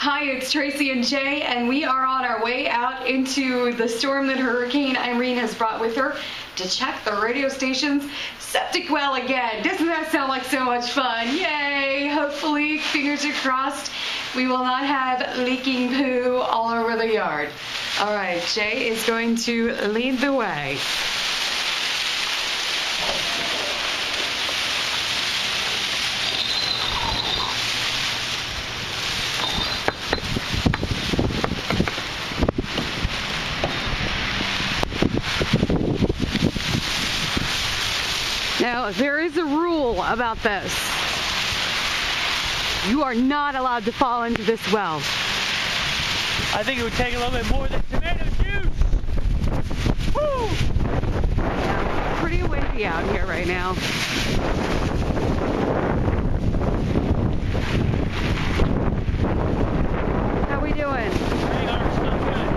Hi, it's Traci and Jay, and we are on our way out into the storm that Hurricane Irene has brought with her to check the radio station's septic well again. Doesn't that sound like so much fun? Yay! Hopefully, fingers are crossed, we will not have leaking poo all over the yard. All right, Jay is going to lead the way. Now, there is a rule about this. You are not allowed to fall into this well. I think it would take a little bit more than tomato juice. Woo! Yeah, it's pretty windy out here right now. How we doing? Hang on, still good.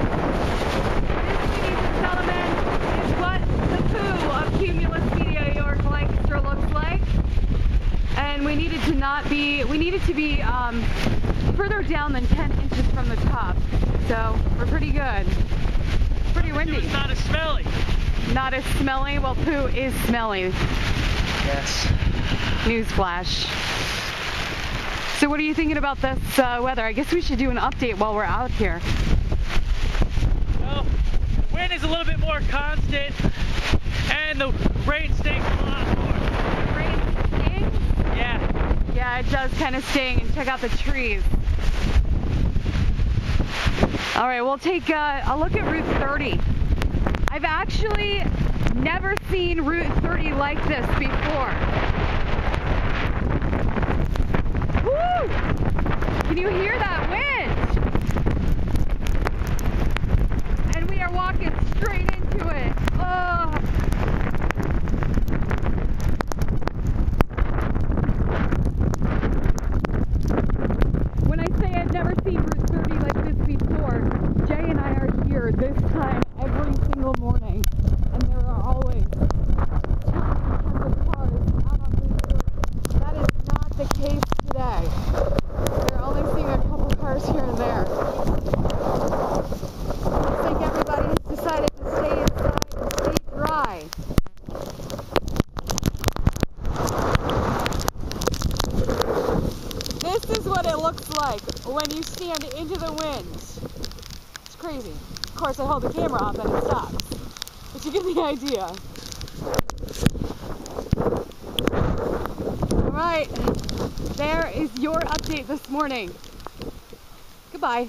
This, ladies and gentlemen, is what the poo of Cumulus Media York Lancaster looks like. And we needed to be further down than 10 inches from the top. So we're pretty good. Pretty windy. It's not as smelly. Not as smelly? Well, poo is smelly. Yes. Newsflash. So what are you thinking about this weather? I guess we should do an update while we're out here. Well, the wind is a little bit more constant, and the rain stinks a lot more. The rain stings? Yeah. Yeah, it does kind of sting. And check out the trees. All right, we'll take a look at Route 30. I've actually never seen Route 30 like this before. Woo! Can you hear that wind? And we are walking straight into it. Oh. When I say I've never seen Route 30 like this before, Jay and I are here this time every single morning, and there are always tons of cars out on Route 30. That is not the case today. We're only seeing a couple cars here and there. Looks like everybody has decided to stay inside and stay dry. This is what it looks like when you stand into the wind. It's crazy. Of course, I hold the camera up and it stops. But you get the idea. Alright, there is your update this morning. Goodbye.